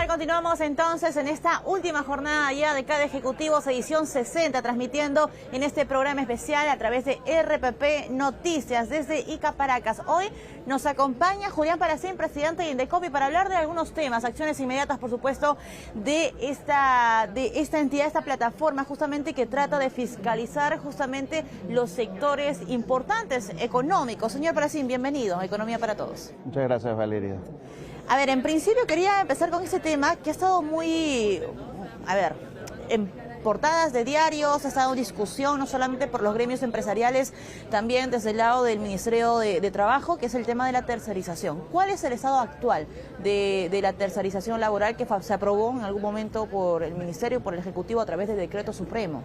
tal? Continuamos entonces en esta última jornada ya de CADE Ejecutivos, edición 60, transmitiendo en este programa especial a través de RPP Noticias desde Ica, Paracas. Hoy nos acompaña Julián Palacín, presidente de Indecopi, para hablar de algunos temas, acciones inmediatas, por supuesto, de esta entidad, esta plataforma, justamente que trata de fiscalizar justamente los sectores importantes económicos. Señor Palacín, bienvenido a Economía para Todos. Muchas gracias, Valeria. A ver, en principio quería empezar con ese tema que ha estado muy, en portadas de diarios, ha estado en discusión no solamente por los gremios empresariales, también desde el lado del Ministerio de Trabajo, que es el tema de la tercerización. ¿Cuál es el estado actual de la tercerización laboral que se aprobó en algún momento por el Ministerio, por el Ejecutivo a través del Decreto Supremo?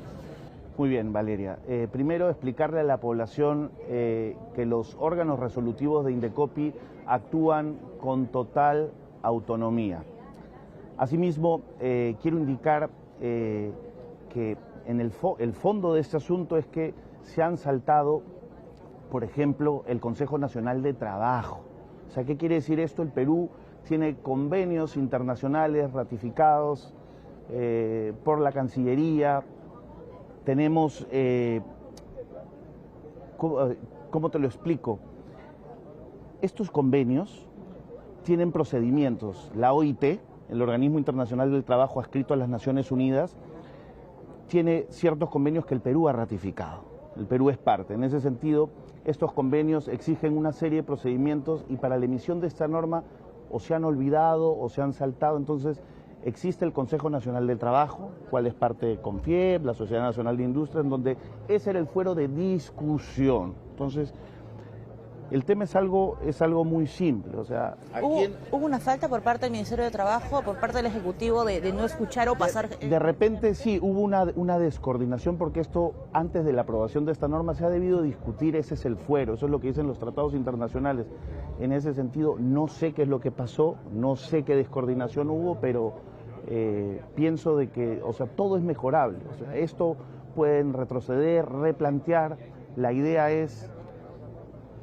Muy bien, Valeria. Primero, explicarle a la población que los órganos resolutivos de Indecopi actúan con total autonomía. Asimismo, quiero indicar que en el fondo de este asunto es que se han saltado, por ejemplo, el Consejo Nacional de Trabajo. O sea, ¿qué quiere decir esto? El Perú tiene convenios internacionales ratificados por la Cancillería. Tenemos, ¿cómo te lo explico? Estos convenios tienen procedimientos. La OIT, el Organismo Internacional del Trabajo adscrito a las Naciones Unidas, tiene ciertos convenios que el Perú ha ratificado. El Perú es parte. En ese sentido, estos convenios exigen una serie de procedimientos y para la emisión de esta norma o se han olvidado o se han saltado. Entonces, existe el Consejo Nacional del Trabajo, cual es parte de CONFIEP, la Sociedad Nacional de Industria, en donde ese era el fuero de discusión. Entonces, el tema es algo muy simple. O sea, ¿Hubo una falta por parte del Ministerio de Trabajo, por parte del Ejecutivo, de no escuchar o pasar? De repente sí, hubo una descoordinación porque esto, antes de la aprobación de esta norma, se ha debido discutir, ese es el fuero, eso es lo que dicen los tratados internacionales. En ese sentido, no sé qué es lo que pasó, no sé qué descoordinación hubo, pero pienso de que, o sea, todo es mejorable. O sea, esto pueden retroceder, replantear. La idea es,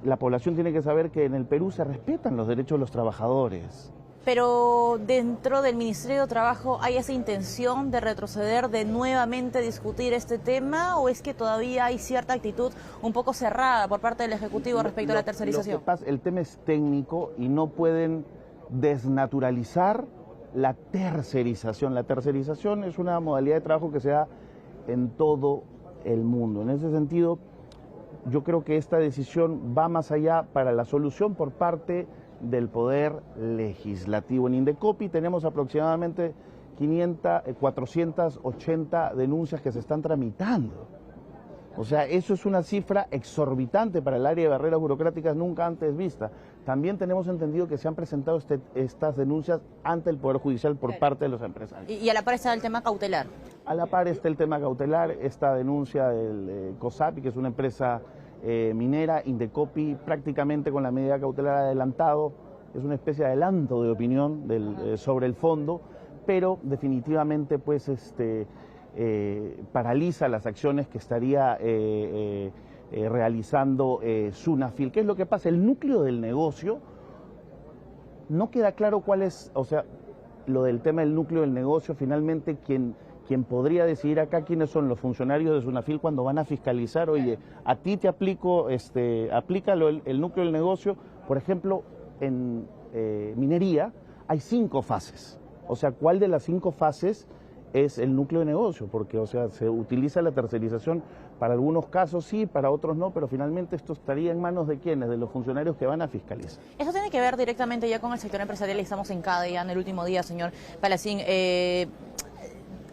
la población tiene que saber que en el Perú se respetan los derechos de los trabajadores. Pero dentro del Ministerio de Trabajo, ¿hay esa intención de retroceder, de nuevamente discutir este tema, o es que todavía hay cierta actitud un poco cerrada por parte del Ejecutivo respecto a la tercerización? El tema es técnico y no pueden desnaturalizar la tercerización. La tercerización es una modalidad de trabajo que se da en todo el mundo. En ese sentido, yo creo que esta decisión va más allá para la solución por parte del Poder Legislativo. En Indecopi tenemos aproximadamente 480 denuncias que se están tramitando. O sea, eso es una cifra exorbitante para el área de barreras burocráticas nunca antes vista. También tenemos entendido que se han presentado estas denuncias ante el Poder Judicial por parte de los empresarios. Y a la par está el tema cautelar. A la par está el tema cautelar, esta denuncia del COSAPI, que es una empresa minera. Indecopi prácticamente con la medida cautelar adelantado, es una especie de adelanto de opinión sobre el fondo, pero definitivamente pues paraliza las acciones que estaría realizando Sunafil. ¿Qué es lo que pasa? El núcleo del negocio, no queda claro cuál es, o sea, lo del tema del núcleo del negocio, finalmente quien podría decidir acá quiénes son los funcionarios de Sunafil cuando van a fiscalizar. Oye, a ti te aplico, aplícalo el núcleo del negocio. Por ejemplo, en minería hay 5 fases. O sea, ¿cuál de las 5 fases es el núcleo de negocio? Porque, o sea, se utiliza la tercerización para algunos casos sí, para otros no, pero finalmente esto estaría en manos de quiénes, de los funcionarios que van a fiscalizar. Eso tiene que ver directamente ya con el sector empresarial y estamos en CADE ya en el último día, señor Palacín.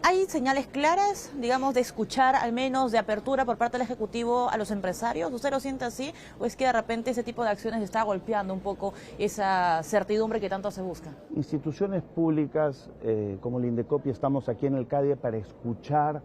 ¿Hay señales claras, digamos, de escuchar, al menos de apertura por parte del Ejecutivo a los empresarios? ¿Usted lo siente así o es que de repente ese tipo de acciones está golpeando un poco esa certidumbre que tanto se busca? Instituciones públicas como el Indecopi estamos aquí en el CADE para escuchar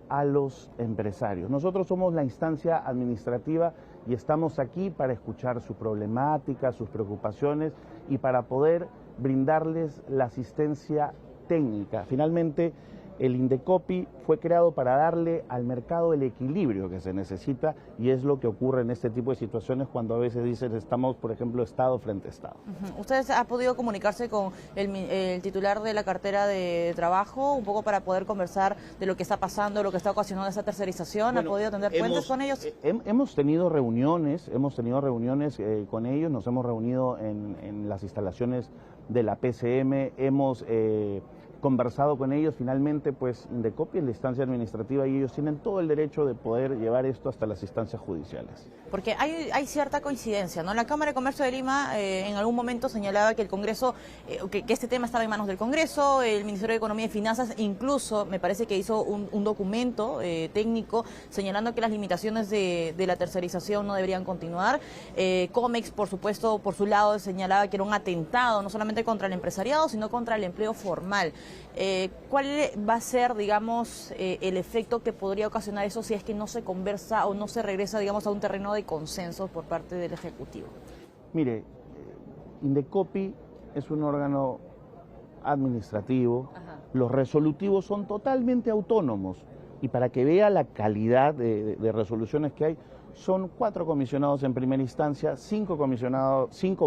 a los empresarios. Nosotros somos la instancia administrativa y estamos aquí para escuchar su problemática, sus preocupaciones y para poder brindarles la asistencia técnica. Finalmente, El Indecopi fue creado para darle al mercado el equilibrio que se necesita y es lo que ocurre en este tipo de situaciones cuando a veces dicen estamos, por ejemplo, Estado frente a Estado. ¿Usted ha podido comunicarse con el titular de la cartera de trabajo un poco para poder conversar de lo que está pasando, lo que está ocasionando esa tercerización? Bueno, ¿Ha podido tener puentes con ellos? Hemos tenido reuniones con ellos, nos hemos reunido en las instalaciones de la PCM, hemos conversado con ellos. Finalmente, pues Indecopi es la instancia administrativa y ellos tienen todo el derecho de poder llevar esto hasta las instancias judiciales. Porque hay cierta coincidencia, ¿no? La Cámara de Comercio de Lima en algún momento señalaba que el Congreso, que este tema estaba en manos del Congreso, el Ministerio de Economía y Finanzas incluso me parece que hizo un documento técnico señalando que las limitaciones de la tercerización no deberían continuar. Comex, por supuesto, por su lado señalaba que era un atentado no solamente contra el empresariado, sino contra el empleo formal. ¿Cuál va a ser, digamos, el efecto que podría ocasionar eso si es que no se conversa o no se regresa, digamos, a un terreno de consenso por parte del Ejecutivo? Mire, Indecopi es un órgano administrativo, los resolutivos son totalmente autónomos y para que vea la calidad de resoluciones que hay, son 4 comisionados en primera instancia, 5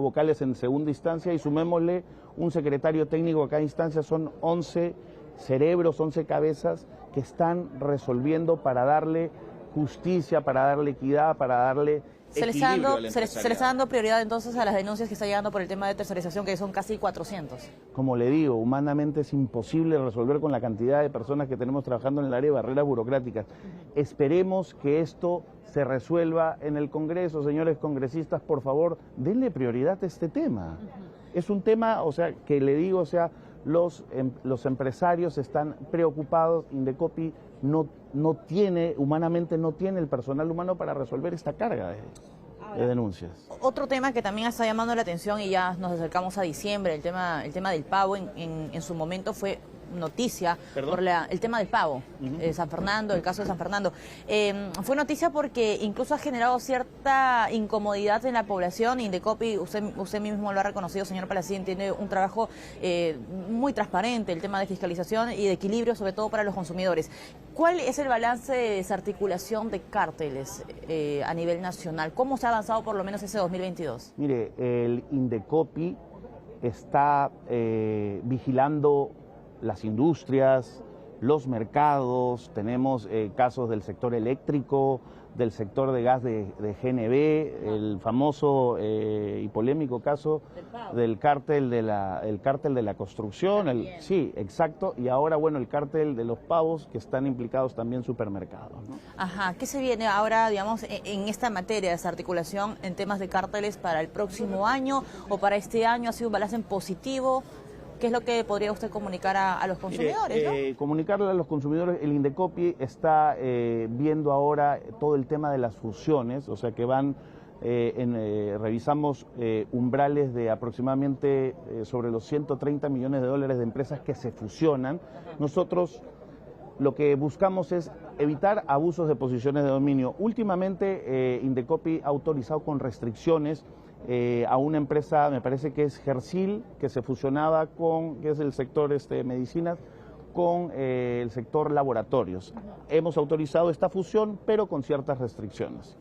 vocales en segunda instancia y sumémosle un secretario técnico a cada instancia, son 11 cerebros, 11 cabezas que están resolviendo para darle justicia, para darle equidad, para darle equilibrio al empresariado. Se le está dando prioridad entonces a las denuncias que está llegando por el tema de tercerización, que son casi 400. Como le digo, humanamente es imposible resolver con la cantidad de personas que tenemos trabajando en el área de barreras burocráticas. Esperemos que esto se resuelva en el Congreso. Señores congresistas, por favor, denle prioridad a este tema. Es un tema, o sea, que le digo, o sea, los empresarios están preocupados. Indecopi no tiene, humanamente no tiene el personal humano para resolver esta carga de denuncias. Otro tema que también está llamando la atención y ya nos acercamos a diciembre, el tema del pavo en su momento fue noticia por el tema del pavo, San Fernando, el caso de San Fernando. Fue noticia porque incluso ha generado cierta incomodidad en la población. Indecopi, usted mismo lo ha reconocido, señor Palacín, tiene un trabajo muy transparente, el tema de fiscalización y de equilibrio, sobre todo para los consumidores. ¿Cuál es el balance de desarticulación de cárteles a nivel nacional? ¿Cómo se ha avanzado por lo menos ese 2022? Mire, el Indecopi está vigilando las industrias, los mercados, tenemos casos del sector eléctrico, del sector de gas de GNB, el famoso y polémico caso del cártel de la construcción, sí, exacto, y ahora, bueno, el cártel de los pavos, que están implicados también supermercados, ¿no? Ajá, ¿qué se viene ahora, digamos, en esta materia de desarticulación en temas de cárteles para el próximo año o para este año? ¿Ha sido un balance en positivo? ¿Qué es lo que podría usted comunicar a los consumidores? ¿No? Comunicarle a los consumidores, el Indecopi está viendo ahora todo el tema de las fusiones, o sea que van, revisamos umbrales de aproximadamente sobre los 130 millones de dólares de empresas que se fusionan. Nosotros lo que buscamos es evitar abusos de posiciones de dominio. Últimamente Indecopi ha autorizado con restricciones a una empresa, me parece que es Gersil, que se fusionaba que es el sector medicinas, con el sector laboratorios. Hemos autorizado esta fusión, pero con ciertas restricciones.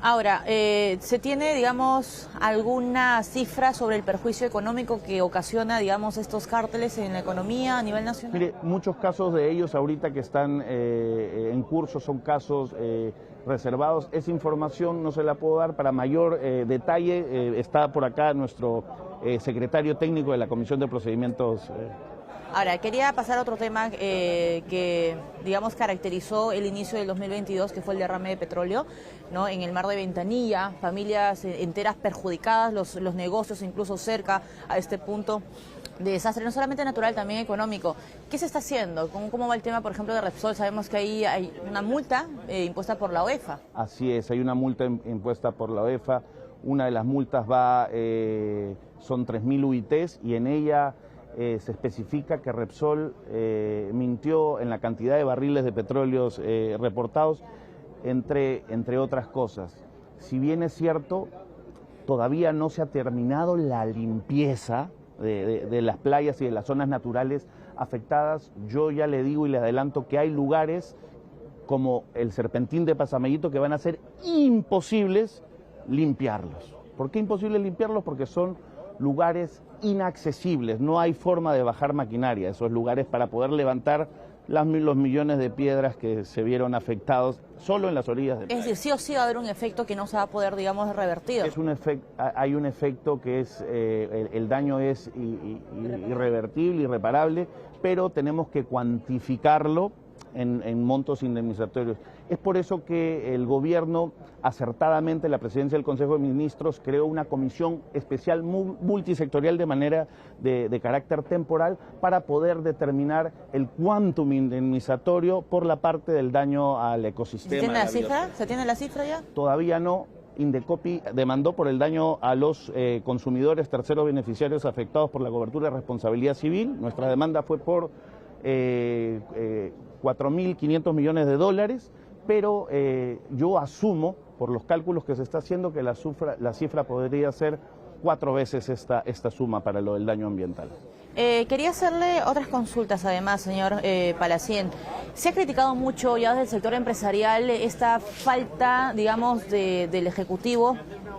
Ahora, ¿se tiene, digamos, alguna cifra sobre el perjuicio económico que ocasiona, digamos, estos cárteles en la economía a nivel nacional? Mire, muchos casos de ellos ahorita que están en curso son casos reservados. Esa información no se la puedo dar para mayor detalle. Está por acá nuestro secretario técnico de la Comisión de Procedimientos. Ahora, quería pasar a otro tema que, digamos, caracterizó el inicio del 2022, que fue el derrame de petróleo, ¿no? En el mar de Ventanilla, familias enteras perjudicadas, los negocios incluso cerca a este punto de desastre, no solamente natural, también económico. ¿Qué se está haciendo? ¿Cómo va el tema, por ejemplo, de Repsol? Sabemos que ahí hay una multa impuesta por la OEFA. Así es, hay una multa impuesta por la OEFA. Una de las multas son 3.000 UITs y en ella se especifica que Repsol mintió en la cantidad de barriles de petróleos reportados, entre otras cosas. Si bien es cierto, todavía no se ha terminado la limpieza de las playas y de las zonas naturales afectadas. Yo ya le digo y le adelanto que hay lugares como el Serpentín de Pasamellito que van a ser imposibles limpiarlos. ¿Por qué imposible limpiarlos? Porque son lugares inaccesibles, no hay forma de bajar maquinaria, esos lugares para poder levantar los millones de piedras que se vieron afectados solo en las orillas del Es decir, sí o sí va a haber un efecto que no se va a poder, digamos, revertir. Hay un efecto que es, el daño es irrevertible, irreparable, pero tenemos que cuantificarlo en montos indemnizatorios. Es por eso que el gobierno, acertadamente, la presidencia del Consejo de Ministros creó una comisión especial multisectorial de manera de carácter temporal para poder determinar el quantum indemnizatorio por la parte del daño al ecosistema. ¿Se tiene la cifra? ¿Se tiene la cifra ya? Todavía no. Indecopi demandó por el daño a los consumidores terceros beneficiarios afectados por la cobertura de responsabilidad civil. Nuestra demanda fue por 4.500 millones de dólares, pero yo asumo, por los cálculos que se está haciendo, que la cifra podría ser 4 veces esta suma para lo del daño ambiental. Quería hacerle otras consultas además, señor Palacín. Se ha criticado mucho ya desde el sector empresarial esta falta, digamos, del Ejecutivo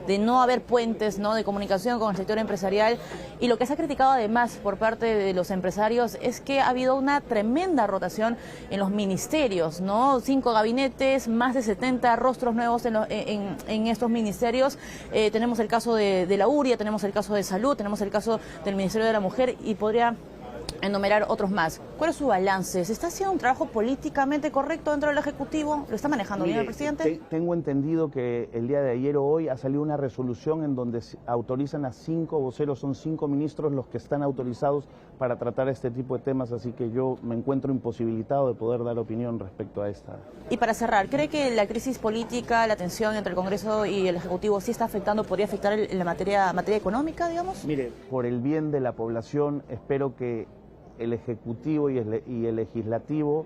de no haber puentes, ¿no?, de comunicación con el sector empresarial, y lo que se ha criticado además por parte de los empresarios es que ha habido una tremenda rotación en los ministerios, ¿no? 5 gabinetes, más de 70 rostros nuevos en estos ministerios. Tenemos el caso de la URIA, tenemos el caso de Salud, tenemos el caso del Ministerio de la Mujer y podría enumerar otros más. ¿Cuál es su balance? ¿Se está haciendo un trabajo políticamente correcto dentro del Ejecutivo? ¿Lo está manejando bien el presidente? Tengo entendido que el día de ayer o hoy ha salido una resolución en donde autorizan a 5 voceros, son 5 ministros los que están autorizados para tratar este tipo de temas, así que yo me encuentro imposibilitado de poder dar opinión respecto a esta. Y para cerrar, ¿cree que la crisis política, la tensión entre el Congreso y el Ejecutivo sí está afectando, podría afectar en la materia económica, digamos? Mire, por el bien de la población, espero que el Ejecutivo y el Legislativo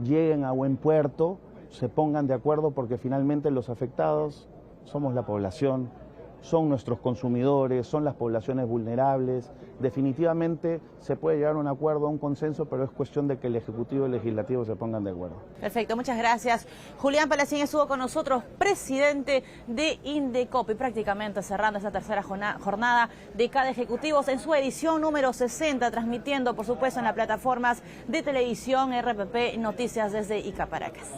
lleguen a buen puerto, se pongan de acuerdo, porque finalmente los afectados somos la población, son nuestros consumidores, son las poblaciones vulnerables. Definitivamente se puede llegar a un acuerdo, a un consenso, pero es cuestión de que el Ejecutivo y el Legislativo se pongan de acuerdo. Perfecto, muchas gracias. Julián Palacín estuvo con nosotros, presidente de Indecopi, prácticamente cerrando esta tercera jornada de CADE Ejecutivos en su edición número 60, transmitiendo, por supuesto, en las plataformas de televisión RPP Noticias desde Ica, Paracas.